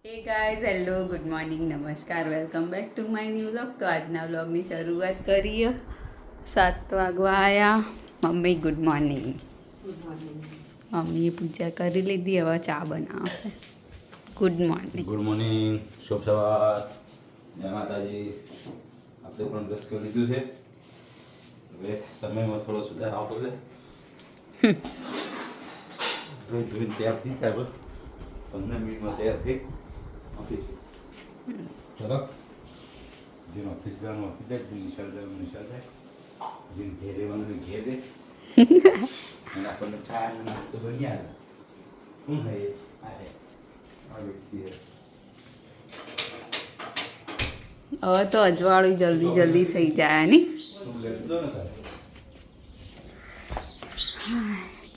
હે guys hello good morning નમસ્કાર welcome back to my new vlog. તો આજના વ્લોગની શરૂઆત કરીએ. 7 વાગવા આવ્યા. Mummy good morning. મમ્મીએ પૂજા કરી લીધી, હવે ચા બનાવશે. Good morning. ગુડ મોર્નિંગ, શુભ સવાર, જય માતાજી. આપણે પણ બ્રશ કરી લીધું છે. હવે સમયમાં થોડો સુધાર આવતો છે. જોઈને તૈયાર થઈ જાય, 15 મિનિટમાં તૈયાર થઈ ઓફિસ. ચલો, જેને ઓફિસ જવાનું ઓફિસ જાય, જેને નિશાળ જવાનું નિશાળ જાય, જેને ઘેર રહેવાનું ઘેર રહે. અને આપણને ચા અને નાસ્તો બની આવે. શું થાય આ વ્યક્તિ હવે તો અજવાળું જલ્દી જલ્દી થઈ જાય નહીં.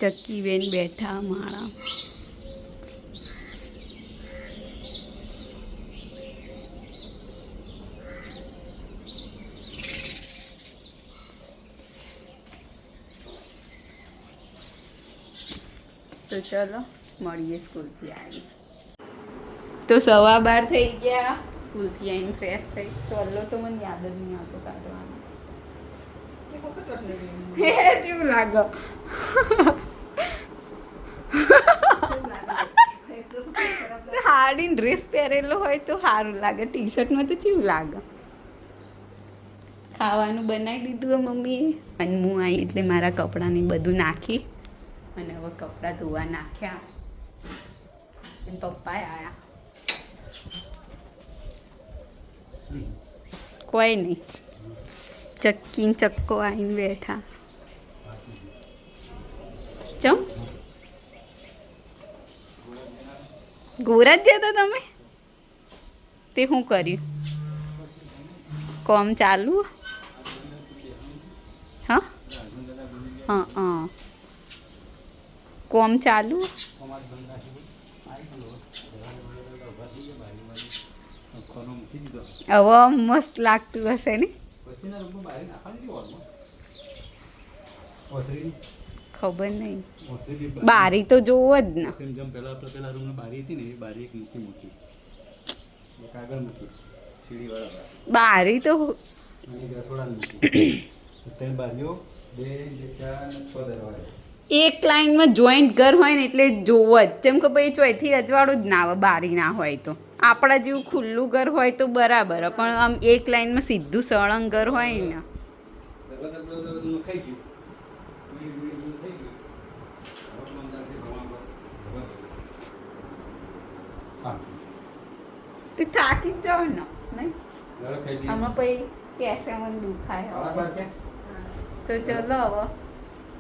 ચક્કી બેન બેઠા મારા. તો ચલો મળીએ સ્કૂલથી આવી. તો 12:15 થઈ ગયા. સ્કૂલથી આવીને ફ્રેશ થઈ. ચોલ્લો તો મને યાદ જ નહીં આવતો કાઢવાનો. કેવું લાગે? હાડી ડ્રેસ પહેરેલો હોય તો સારું લાગે. ટી શર્ટમાં તો કેવું લાગે? ખાવાનું બનાવી દીધું મમ્મીએ. અને હું આવી એટલે મારા કપડાને બધું નાખી અને હવે કપડાં ધોવા નાખ્યા. એમ પપ્પા આવ્યા. કોઈ નહીં, ચક્કી ચક્કો આવીને બેઠા. ચમ ગોરા જ જતા તમે? તે શું કર્યું? કોમ ચાલુ? હા હા હા, કોમ ચાલુ. હવે મસ્ત લાગતું હશે ને? ખબર નહીં, બારી તો જોવો જ ને. પેલા રૂમની બારી હતી ને, એ બારી એક મોટી કાગળ મૂકી સીડીવાળા બારી તો થોડા મૂકી બારીઓ 2 4 6 દરવાજા. એક લાઈનમાં જોઈન્ટ ઘર હોય ને એટલે જોવો જ. જેમ કે ભાઈ ચોથી અજવાળું જ ના આવે બારી ના હોય તો. આપણા જેવું ખુલ્લું ઘર હોય તો બરાબર, પણ આમ એક લાઈનમાં સીધું સળંગ ઘર હોય ને. તો થાકી જ જાવ ને નહીં? આમાં પછી કેસે મને દુખાય. તો ચલો હવે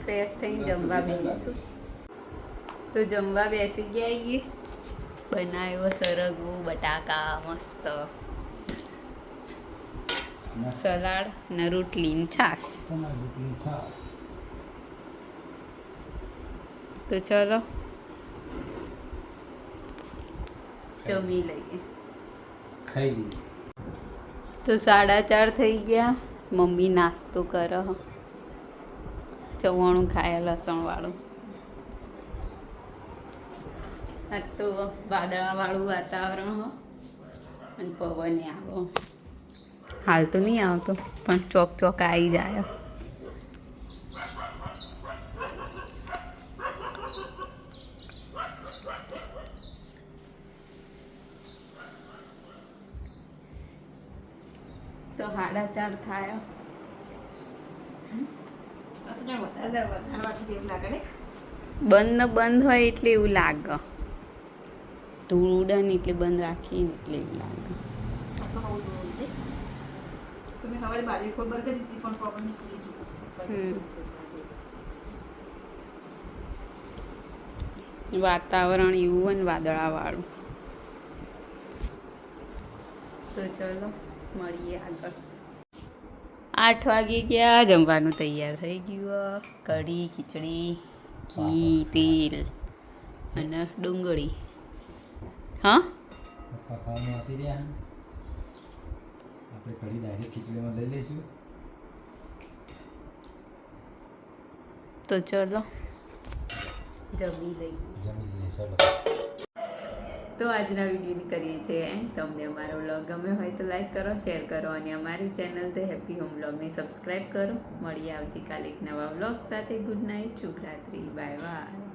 ફ્રેશ થઈને જમવા બેસીશું. તો જમવા બેસી ગયા છીએ. બનાવ્યો સરગવો બટાકા મસ્ત, સલાડ ને રોટલી ને છાશ. તો ચલો જમી લઈએ. ખાઈ લીધું. તો 4:30 થઈ ગયા. મમ્મી નાસ્તો કરે. ચવાણું ખાય લસણવાળું. આ તો વાદળાવાળું વાતાવરણ હો અને પવન આવો. હાલ તો નહીં આવતો પણ ચોક ચોક આવી જાય. તો 4:30 થાય. બંધ હોય એટલે એવું લાગે. ધૂળ ઉડે ને એટલે બંધ રાખીને એટલે એવું લાગે. વાતાવરણ એવું હોય ને વાદળાવાળું. તો ચલો મળીએ આગળ. 8 વાગી ગયા. જમવાનું તૈયાર થઈ ગયું. કઢી, ખીચડી, ઘી, તેલ અને ડુંગળી. હા, ખાવાનું આપી રહ્યા. આપણે કઢી ડાયરેક્ટ ખીચડીમાં લઈ લઈશું. તો ચલો જમી લઈએ. જમી લઈએ ચાલો. તો આજના વિડીયોની કરીએ છીએ એન્ડ તમને અમારો વ્લોગ ગમ્યો હોય તો લાઈક કરો, શેર કરો અને અમારી ચેનલ ધ હેપી હોમ વ્લોગને સબસ્ક્રાઈબ કરો. મળીએ આવતીકાલે એક નવા વ્લોગ સાથે. ગુડ નાઇટ, શુભરાત્રી, બાય બાય.